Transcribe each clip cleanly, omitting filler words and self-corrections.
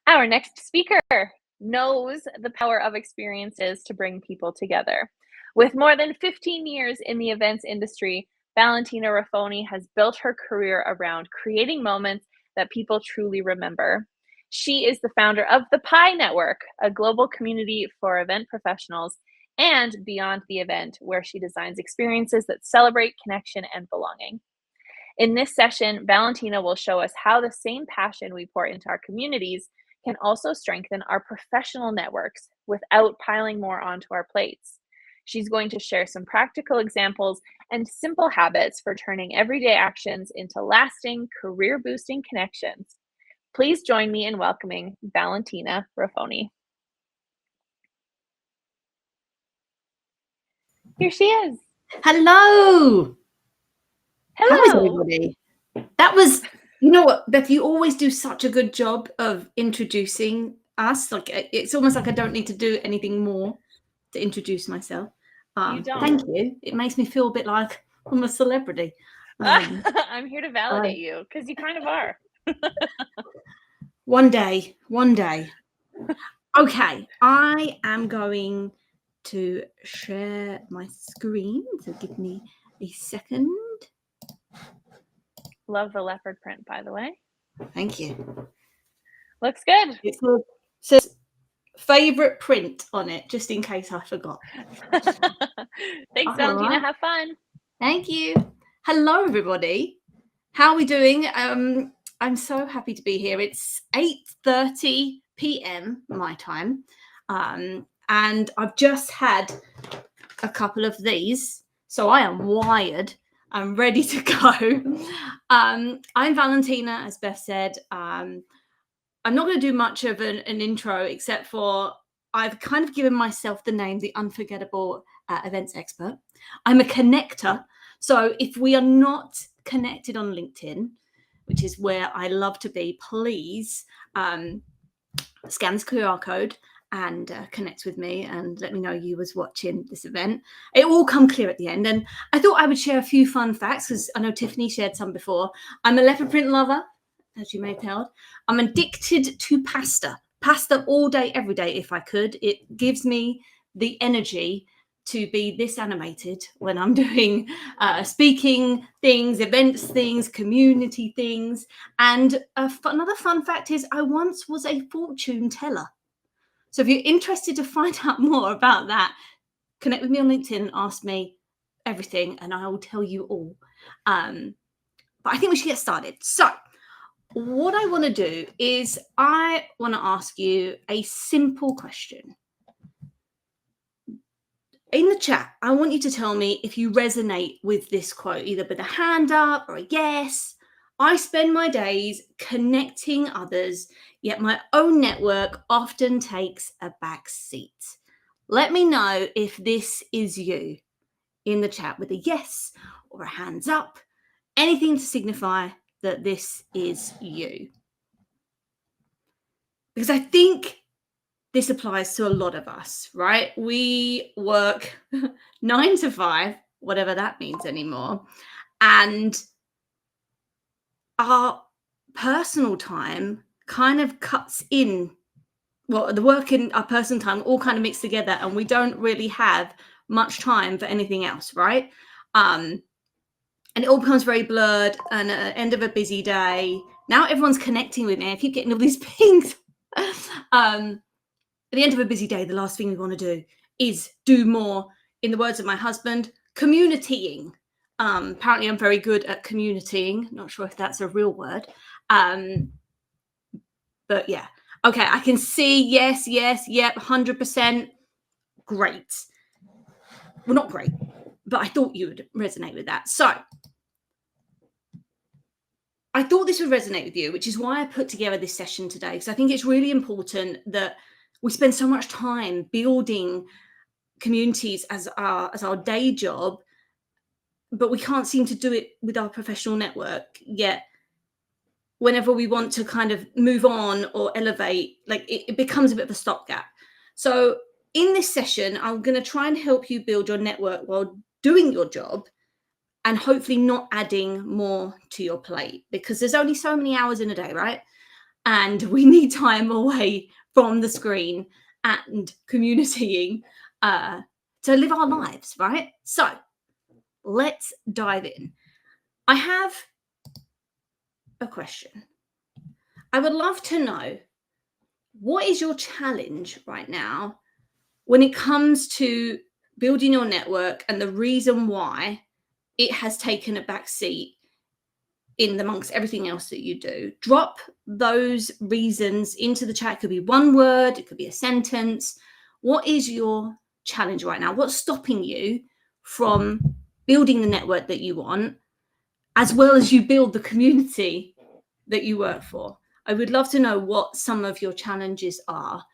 Our next speaker knows the power of experiences to bring people together. With more than 15 years in the events industry, Valentina Ruffoni has built her career around creating moments that people truly remember. She is the founder of the Pi Network, a global community for event professionals, and Beyond the Event, where she designs experiences that celebrate connection and belonging. In this session, Valentina will show us how the same passion we pour into our communities can also strengthen our professional networks without piling more onto our plates. She's going to share some practical examples and simple habits for turning everyday actions into lasting, career boosting connections. Please join me in welcoming Valentina Ruffoni. Here she is. Hello. How is Hello. everybody? That was, you know what, Beth, you always do such a good job of introducing us. Like it's almost like I don't need to do anything more to introduce myself. You don't. Thank you. It makes me feel a bit like I'm a celebrity. I'm here to validate you because you kind of are. One day. Okay, I am going to share my screen. So give me a second. Love the leopard print, by the way. Thank you. Looks good. It says favorite print on it, just in case I forgot. Thanks, Valentina. Have fun. Thank you. Hello, everybody. How are we doing? I'm so happy to be here. It's 8:30 p.m. my time, and I've just had a couple of these, so I am wired. I'm ready to go. I'm Valentina, as Beth said. I'm not going to do much of an intro, except for I've kind of given myself the name, the unforgettable events expert. I'm a connector. So if we are not connected on LinkedIn, which is where I love to be, please scan this QR code and connect with me and let me know you was watching this event. It will come clear at the end. And I thought I would share a few fun facts because I know Tiffany shared some before. I'm a leopard print lover, as you may tell. I'm addicted to pasta all day, every day, if I could. It gives me the energy to be this animated when I'm doing speaking things, events things, community things. And another fun fact is I once was a fortune teller. So if you're interested to find out more about that, connect with me on LinkedIn and ask me everything and I will tell you all. But I think we should get started. So what I want to do is I want to ask you a simple question. In the chat, I want you to tell me if you resonate with this quote, either with a hand up or a yes. I spend my days connecting others, yet my own network often takes a back seat. Let me know if this is you in the chat with a yes or a hands up, anything to signify that this is you. Because I think this applies to a lot of us, right? We work 9 to 5, whatever that means anymore. And our personal time kind of cuts in. Well, the work and our personal time all kind of mix together and we don't really have much time for anything else, right? And it all becomes very blurred and at the end of a busy day. Now everyone's connecting with me. I keep getting all these pings. At the end of a busy day, the last thing we want to do is do more, in the words of my husband, communitying. Apparently, I'm very good at communitying. Not sure if that's a real word. But yeah. Okay, I can see yes, yep, 100%. Great. Well, not great, but I thought you would resonate with that. So I thought this would resonate with you, which is why I put together this session today, because I think it's really important that we spend so much time building communities as our day job, but we can't seem to do it with our professional network yet. Whenever we want to kind of move on or elevate, like it becomes a bit of a stopgap. So in this session, I'm going to try and help you build your network while doing your job and hopefully not adding more to your plate, because there's only so many hours in a day, right? and we need time away from the screen and communitying to live our lives, right? So let's dive in. I have a question. I would love to know, what is your challenge right now when it comes to building your network, and the reason why it has taken a back seat in amongst everything else that you do? Drop those reasons into the chat. It could be one word, it could be a sentence. What is your challenge right now? What's stopping you from building the network that you want, as well as you build the community that you work for? I would love to know what some of your challenges are.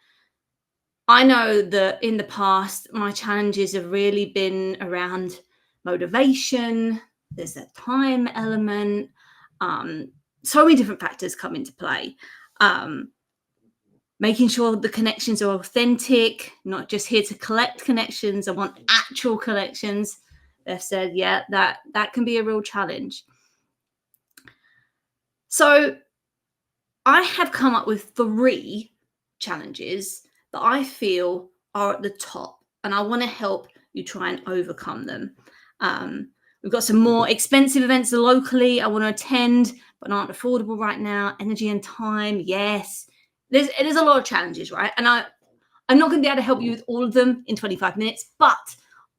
I know that in the past, my challenges have really been around motivation. There's a time element. So many different factors come into play. Making sure the connections are authentic, not just here to collect connections. I want actual connections. They've said, yeah, that can be a real challenge. So I have come up with 3 challenges that I feel are at the top, and I want to help you try and overcome them. We've got some more expensive events locally I want to attend, but aren't affordable right now. Energy and time, yes. There's a lot of challenges, right? And I'm not going to be able to help you with all of them in 25 minutes, but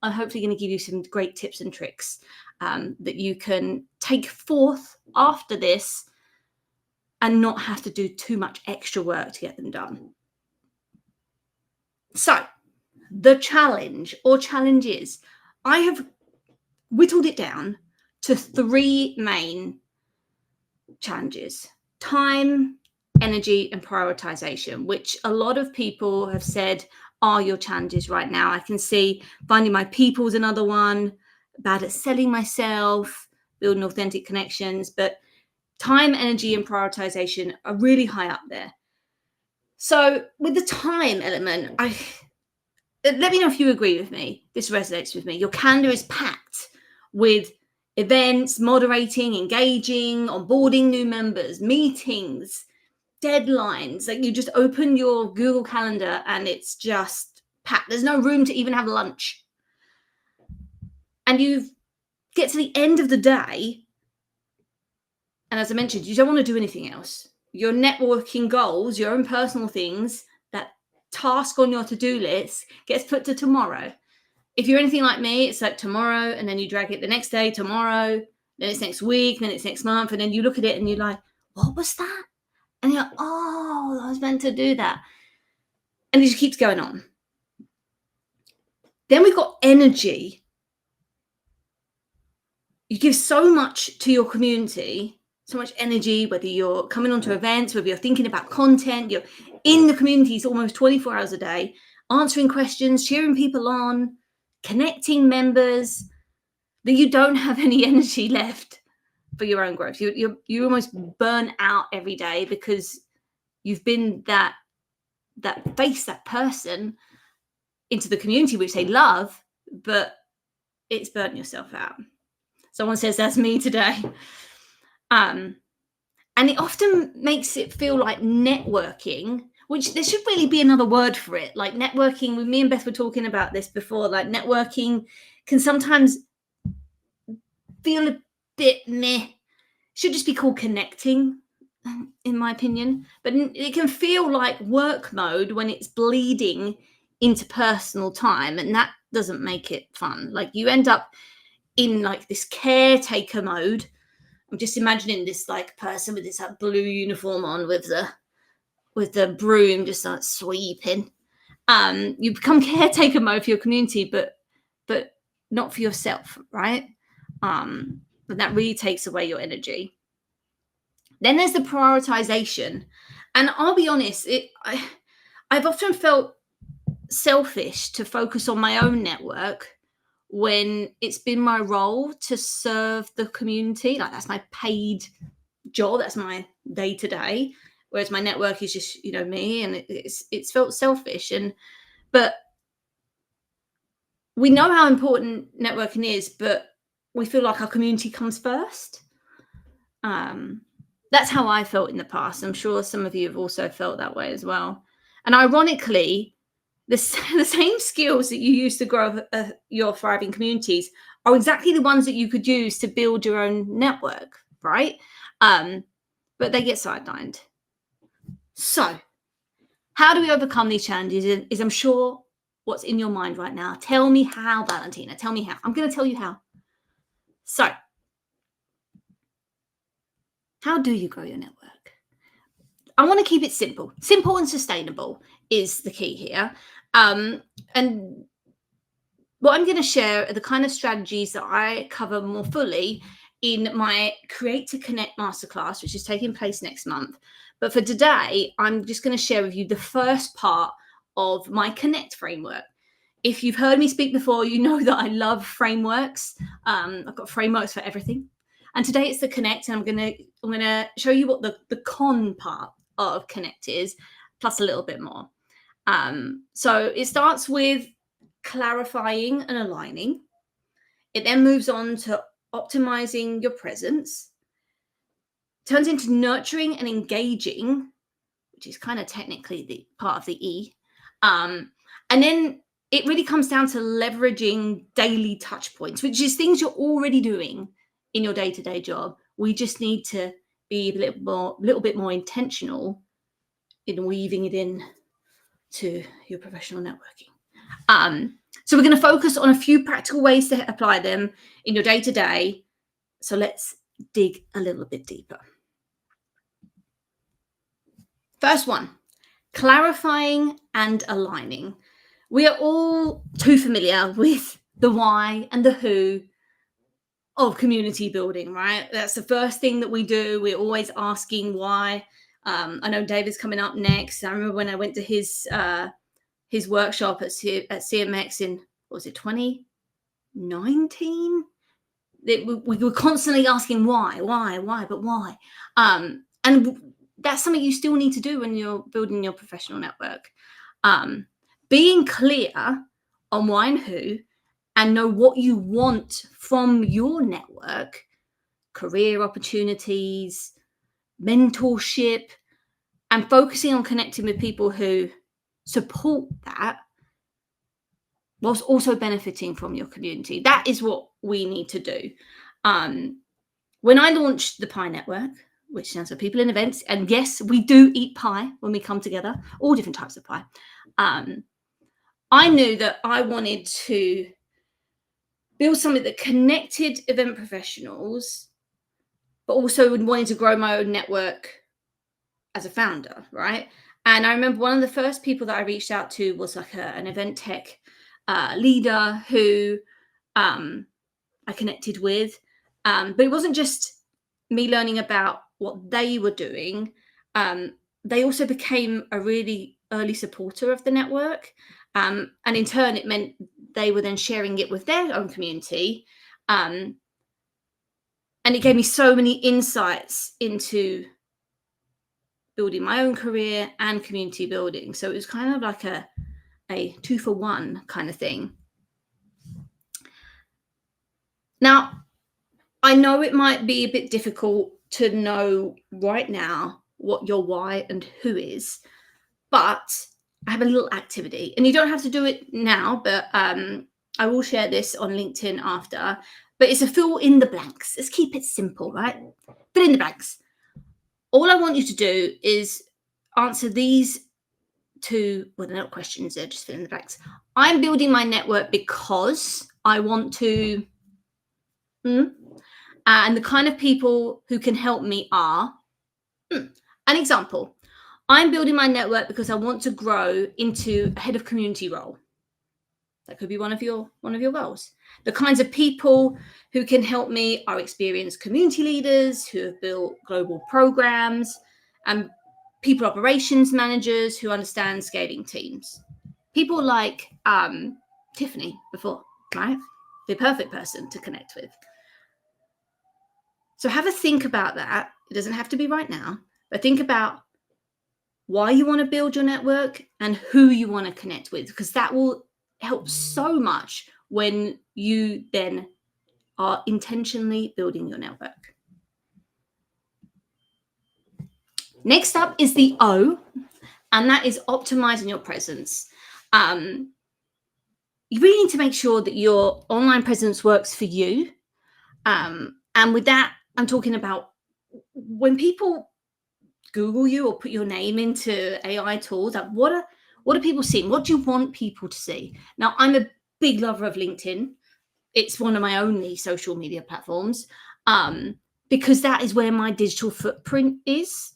I'm hopefully going to give you some great tips and tricks that you can take forth after this and not have to do too much extra work to get them done. So, the challenge or challenges, I have whittled it down to 3 main challenges: time, energy, and prioritization, which a lot of people have said are your challenges right now. I can see finding my people is another one, bad at selling myself, building authentic connections, but time, energy, and prioritization are really high up there. So with the time element, let me know if you agree with me. This resonates with me. Your calendar is packed with events, moderating, engaging, onboarding new members, meetings, deadlines. Like, you just open your Google Calendar and it's just packed. There's no room to even have lunch. And you get to the end of the day, and as I mentioned, you don't want to do anything else. Your networking goals, your own personal things, that task on your to-do list gets put to tomorrow. If you're anything like me, it's like tomorrow, and then you drag it the next day, tomorrow, then it's next week, then it's next month, and then you look at it and you're like, what was that? And you're like, oh, I was meant to do that. And it just keeps going on. Then we've got energy. You give so much to your community, so much energy, whether you're coming onto events, whether you're thinking about content, you're in the communities almost 24 hours a day, answering questions, cheering people on, connecting members, that you don't have any energy left for your own growth. You almost burn out every day because you've been that face, that person into the community which they love, but it's burnt yourself out. Someone says that's me today. And it often makes it feel like networking, which there should really be another word for it. Like networking, me and Beth were talking about this before, like networking can sometimes feel a bit meh. Should just be called connecting, in my opinion. But it can feel like work mode when it's bleeding into personal time, and that doesn't make it fun. Like, you end up in like this caretaker mode. I'm just imagining this like person with this like blue uniform on with the broom, just like sweeping. You become caretaker mode for your community, but not for yourself, right? But that really takes away your energy. Then there's the prioritization, and I'll be honest, I've often felt selfish to focus on my own network when it's been my role to serve the community. Like, that's my paid job, that's my day-to-day, whereas my network is just, me, and it's felt selfish. But we know how important networking is, but we feel like our community comes first. That's how I felt in the past. I'm sure some of you have also felt that way as well. And ironically, the same skills that you use to grow your thriving communities are exactly the ones that you could use to build your own network, right? But they get sidelined. So, how do we overcome these challenges? Is I'm sure what's in your mind right now. Tell me how, Valentina. Tell me how. I'm going to tell you how. So, how do you grow your network? I want to keep it simple. Simple and sustainable is the key here. And what I'm going to share are the kind of strategies that I cover more fully in my Create to Connect masterclass, which is taking place next month. But for today, I'm just going to share with you the first part of my Connect framework. If you've heard me speak before, you know that I love frameworks. I've got frameworks for everything. And today it's the Connect, and I'm gonna show you what the con part of Connect is, plus a little bit more. So it starts with clarifying and aligning. It then moves on to optimizing your presence, turns into nurturing and engaging, which is kind of technically the part of the E. And then it really comes down to leveraging daily touch points, which is things you're already doing in your day-to-day job. We just need to be a little bit more intentional in weaving it in to your professional networking. So we're going to focus on a few practical ways to apply them in your day-to-day. So let's dig a little bit deeper. First one, clarifying and aligning. We are all too familiar with the why and the who of community building, right? That's the first thing that we do. We're always asking why. I know David's coming up next. I remember when I went to his workshop at CMX in, what was it, 2019? We were constantly asking why, but why? And that's something you still need to do when you're building your professional network. Being clear on why and who, and know what you want from your network, career opportunities, mentorship, and focusing on connecting with people who support that, whilst also benefiting from your community. That is what we need to do. When I launched the Pie Network, which stands for People in Events, and yes, we do eat pie when we come together, all different types of pie. I knew that I wanted to build something that connected event professionals, but also wanted to grow my own network as a founder, right? And I remember one of the first people that I reached out to was like an event tech leader who I connected with. But it wasn't just me learning about what they were doing. They also became a really early supporter of the network. And in turn, it meant they were then sharing it with their own community. And it gave me so many insights into building my own career and community building. So it was kind of like a 2-for-1 kind of thing. Now, I know it might be a bit difficult to know right now what your why and who is, but I have a little activity, and you don't have to do it now, but I will share this on LinkedIn after. But it's a fill in the blanks. Let's keep it simple, right? Fill in the blanks. All I want you to do is answer these two, well, they're not questions, they're just fill in the blanks. I'm building my network because I want to. And the kind of people who can help me are, an example, I'm building my network because I want to grow into a head of community role. That could be one of your goals. The kinds of people who can help me are experienced community leaders who have built global programs, and people operations managers who understand scaling teams. People like Tiffany before, right? The perfect person to connect with. So have a think about that. It doesn't have to be right now, but think about why you want to build your network and who you want to connect with, because that will help so much when you then are intentionally building your network. Next up is the O, and that is optimizing your presence. You really need to make sure that your online presence works for you. And with that, I'm talking about when people Google you or put your name into AI tools, like what are people seeing? What do you want people to see? Now, I'm a big lover of LinkedIn. It's one of my only social media platforms, because that is where my digital footprint is.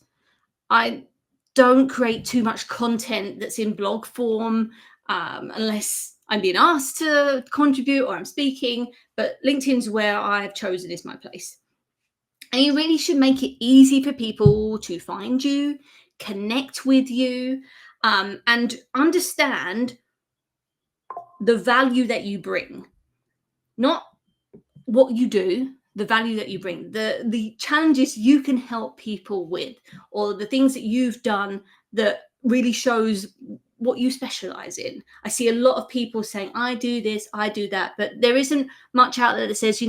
I don't create too much content that's in blog form, unless I'm being asked to contribute or I'm speaking. But LinkedIn's where I've chosen is my place. And you really should make it easy for people to find you, connect with you, and understand the value that you bring. Not what you do, the value that you bring, the challenges you can help people with, or the things that you've done that really shows what you specialize in. I see a lot of people saying, I do this, I do that, but there isn't much out there that says,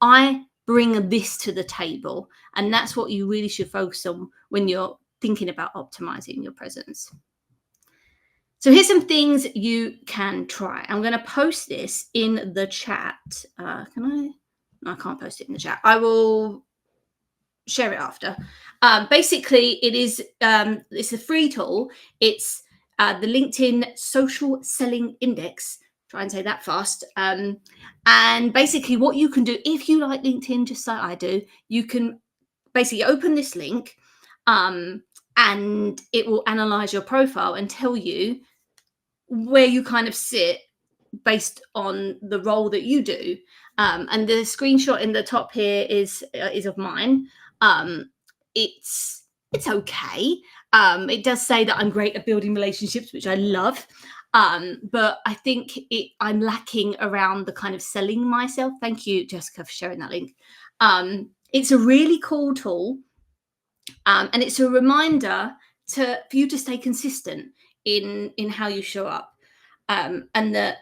I bring this to the table. And that's what you really should focus on when you're thinking about optimizing your presence. So here's some things you can try. I'm going to post this in the chat. Can I? No, I can't post it in the chat. I will share it after. Basically, it's a free tool. It's the LinkedIn Social Selling Index. Try and say that fast. And basically, what you can do if you like LinkedIn, just like I do, you can basically open this link, and it will analyze your profile and tell you where you kind of sit based on the role that you do. And the screenshot in the top here is of mine. It's okay. It does say that I'm great at building relationships, which I love. But I think I'm lacking around the kind of selling myself. Thank you, Jessica, for sharing that link. It's a really cool tool. And it's a reminder for you to stay consistent in how you show up. And that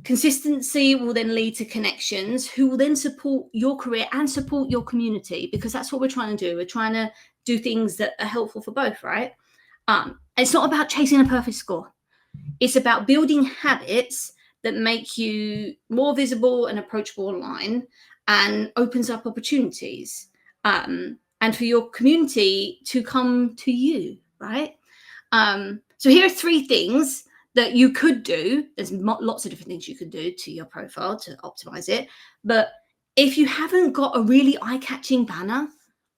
consistency will then lead to connections who will then support your career and support your community, because that's what we're trying to do. We're trying to do things that are helpful for both, right? It's not about chasing a perfect score. It's about building habits that make you more visible and approachable online and opens up opportunities. And for your community to come to you, right? So here are 3 things that you could do. There's lots of different things you can do to your profile to optimize it. But if you haven't got a really eye-catching banner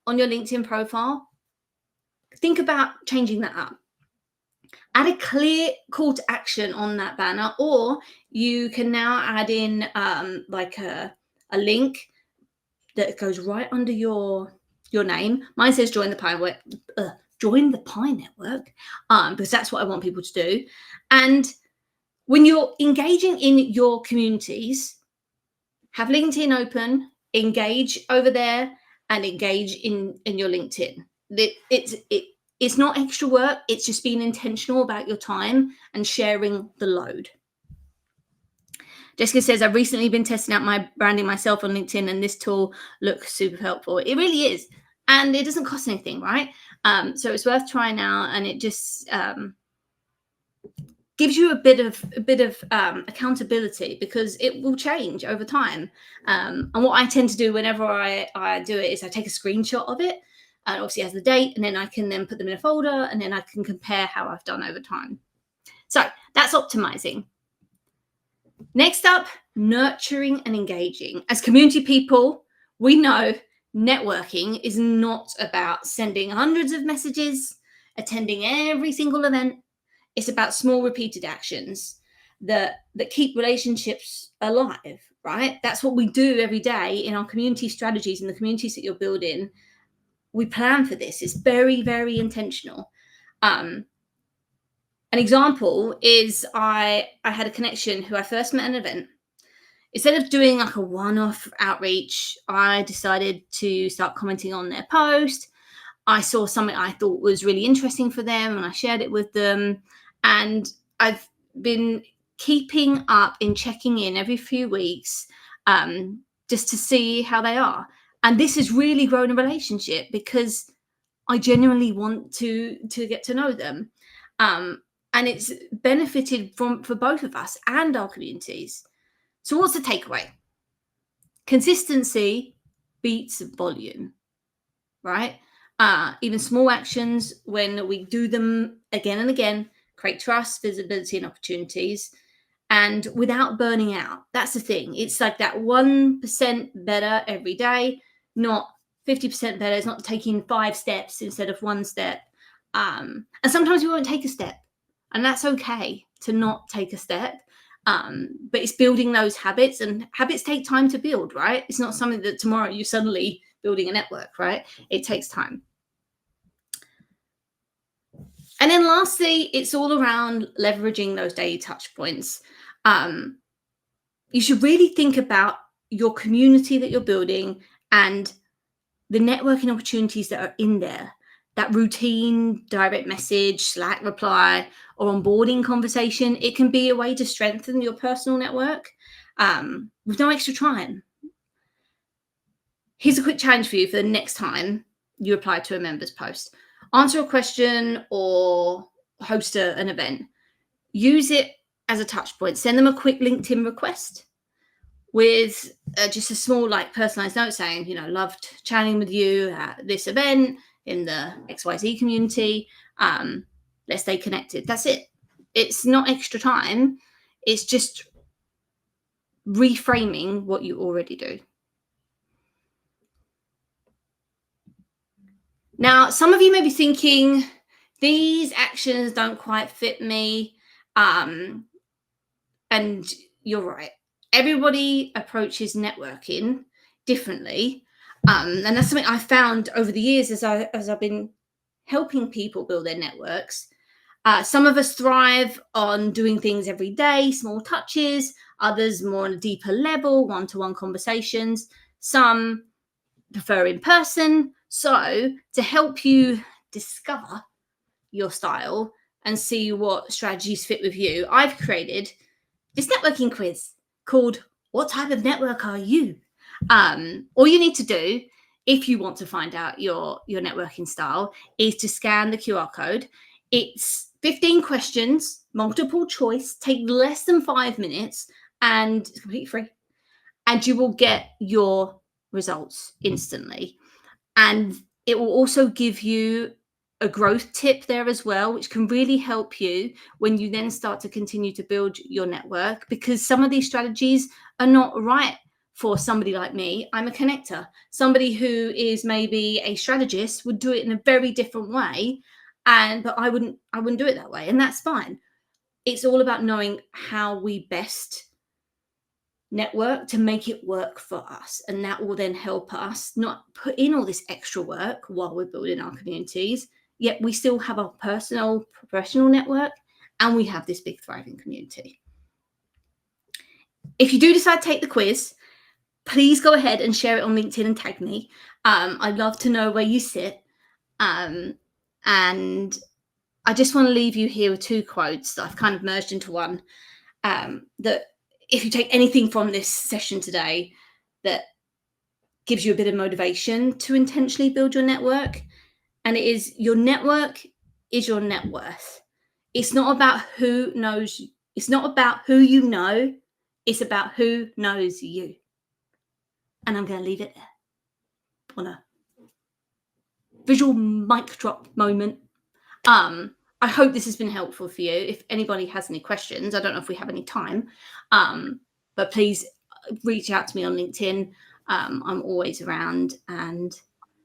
on your LinkedIn profile, think about changing that up. Add a clear call to action on that banner, or you can now add in like a link that goes right under your name. Mine says join the Pi Network, because that's what I want people to do. And when you're engaging in your communities, have LinkedIn open, engage over there, and engage in your LinkedIn. It's not extra work. It's just being intentional about your time and sharing the load. Jessica says, I've recently been testing out my branding myself on LinkedIn, and this tool looks super helpful. It really is. And it doesn't cost anything, right? So it's worth trying out, and it just gives you a bit of accountability, because it will change over time. And what I tend to do whenever I do it is I take a screenshot of it, and obviously it has the date, and then I can then put them in a folder, and then I can compare how I've done over time. So that's optimizing. Next up, nurturing and engaging. As community people, we know networking is not about sending hundreds of messages, attending every single event. It's about small repeated actions that keep relationships alive, right? That's what we do every day in our community strategies and the communities that you're building. We plan for this. It's very, very intentional. An example is I had a connection who I first met at an event. Instead of doing like a one-off outreach, I decided to start commenting on their post. I saw something I thought was really interesting for them, and I shared it with them. And I've been keeping up in checking in every few weeks, just to see how they are. And this has really grown a relationship, because I genuinely want to get to know them. And it's benefited for both of us and our communities. So what's the takeaway? Consistency beats volume, right? Even small actions, when we do them again and again, create trust, visibility, and opportunities, and without burning out. That's the thing. It's like that 1% better every day, not 50% better. It's not taking 5 steps instead of 1 step. And sometimes we won't take a step, and that's okay to not take a step. But it's building those habits, and habits take time to build, right? It's not something that tomorrow you suddenly building a network, right? It takes time. And then lastly, it's all around leveraging those daily touch points. You should really think about your community that you're building and the networking opportunities that are in there. That routine direct message, Slack reply, or onboarding conversation, it can be a way to strengthen your personal network with no extra time. Here's a quick challenge for you for the next time you apply to a member's post. Answer a question or host an event. Use it as a touch point. Send them a quick LinkedIn request with just a small, like, personalized note saying, loved chatting with you at this event in the XYZ community. Let's stay connected. That's it. It's not extra time. It's just reframing what you already do. Now, some of you may be thinking, these actions don't quite fit me. And you're right. Everybody approaches networking differently. And that's something I found over the years as I've been helping people build their networks. Some of us thrive on doing things every day, small touches, others more on a deeper level, one-to-one conversations. Some prefer in person. So to help you discover your style and see what strategies fit with you, I've created this networking quiz called What Type of Network Are You? All you need to do if you want to find out your networking style is to scan the QR code. It's 15 questions, multiple choice, take less than 5 minutes, and it's completely free. And you will get your results instantly. And it will also give you a growth tip there as well, which can really help you when you then start to continue to build your network, because some of these strategies are not right for somebody like me. I'm a connector. Somebody who is maybe a strategist would do it in a very different way, but I wouldn't do it that way, and that's fine. It's all about knowing how we best network to make it work for us, and that will then help us not put in all this extra work while we're building our communities, yet we still have our personal professional network and we have this big thriving community. If you do decide to take the quiz, please go ahead and share it on LinkedIn and tag me. I'd love to know where you sit, and I just want to leave you here with 2 quotes that I've kind of merged into one, that if you take anything from this session today that gives you a bit of motivation to intentionally build your network, and it is, your network is your net worth. It's not about who knows you. It's not about who you know. It's about who knows you. And I'm going to leave it there on a visual mic drop moment. I hope this has been helpful for you. If anybody has any questions, I don't know if we have any time, but please reach out to me on LinkedIn. I'm always around, and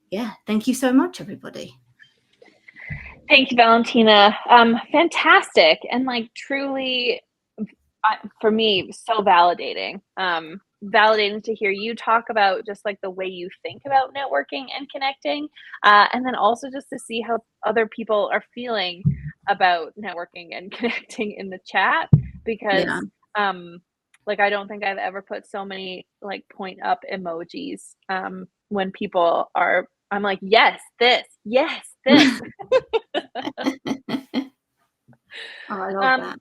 yeah, thank you so much, everybody. Thank you, Valentina. Fantastic. And truly, for me, so validating. Validating to hear you talk about just the way you think about networking and connecting, and then also just to see how other people are feeling about networking and connecting in the chat, because Yeah. I don't think I've ever put so many point up emojis when people are, I'm like, yes, this, Oh, I love that.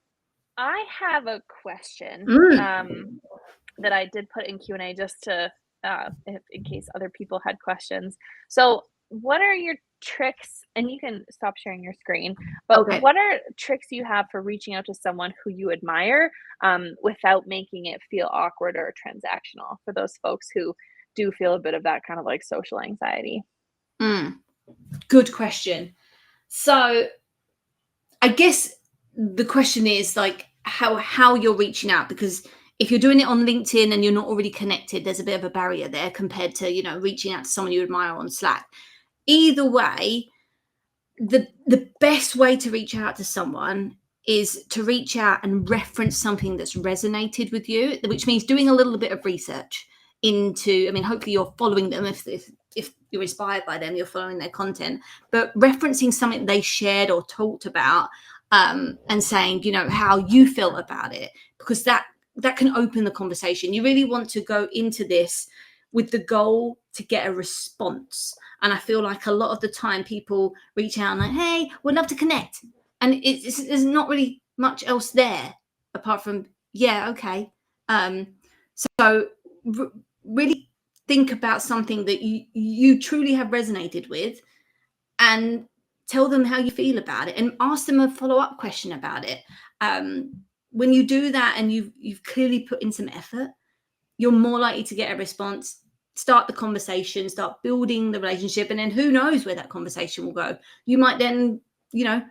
I have a question that I did put in Q&A just to in case other people had questions. So what are your tricks, and you can stop sharing your screen, but Okay. what are tricks you have for reaching out to someone who you admire, without making it feel awkward or transactional for those folks who do feel a bit of that kind of like social anxiety? Mm, good question. So I guess the question is like how you're reaching out, because if you're doing it on LinkedIn and you're not already connected, there's a bit of a barrier there compared to, reaching out to someone you admire on Slack. Either way, the best way to reach out to someone is to reach out and reference something that's resonated with you, which means doing a little bit of research into, I mean, hopefully you're following them. If you're inspired by them, you're following their content, but referencing something they shared or talked about, and saying, how you feel about it, because that can open the conversation. You really want to go into this with the goal to get a response. And I feel like a lot of the time people reach out and like, hey, we'd love to connect. And there's not really much else there apart from, yeah, okay. So really think about something that you truly have resonated with, and tell them how you feel about it, and ask them a follow-up question about it. When you do that and you've clearly put in some effort, you're more likely to get a response, start the conversation, start building the relationship, and then who knows where that conversation will go. You might then,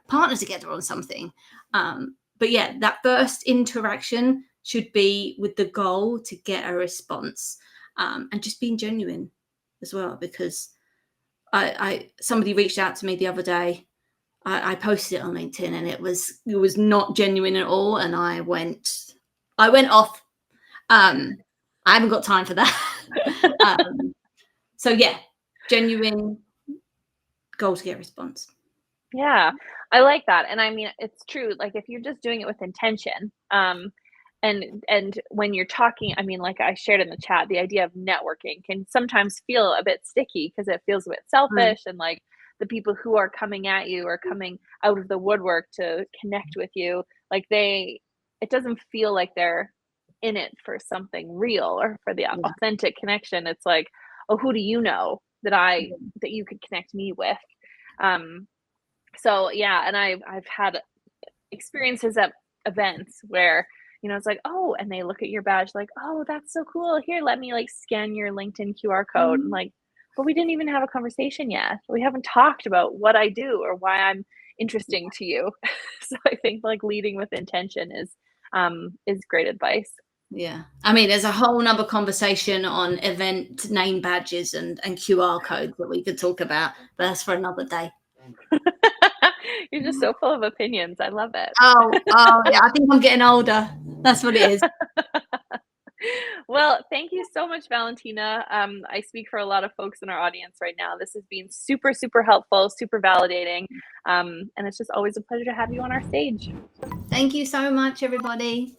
partner together on something. But yeah, that first interaction should be with the goal to get a response, and just being genuine as well, because I somebody reached out to me the other day. I posted it on LinkedIn and it was not genuine at all, and I went off. I haven't got time for that. So yeah, genuine goal to get a response. Yeah, I like that, and I mean, it's true, like, if you're just doing it with intention, and when you're talking, I mean, like I shared in the chat, the idea of networking can sometimes feel a bit sticky because it feels a bit Mm, selfish, and, like, the people who are coming at you are coming out of the woodwork to connect with you, like, it doesn't feel like they're in it for something real or for the yeah, authentic connection. It's like, "Oh, who do you know that you could connect me with?" Um so yeah, and I've had experiences at events where, it's like, "Oh," and they look at your badge like, "Oh, that's so cool. Here, let me like scan your LinkedIn QR code." And mhm, like, but we didn't even have a conversation yet. We haven't talked about what I do or why I'm interesting to you. So I think like leading with intention is great advice. yeah. I mean, there's a whole nother conversation on event name badges and QR codes that we could talk about, but that's for another day. You're just so full of opinions. I love it. Oh, yeah. I think I'm getting older. That's what it is. Well, thank you so much, Valentina. I speak for a lot of folks in our audience right now. This has been super, super helpful, super validating. And it's just always a pleasure to have you on our stage. Thank you so much, everybody.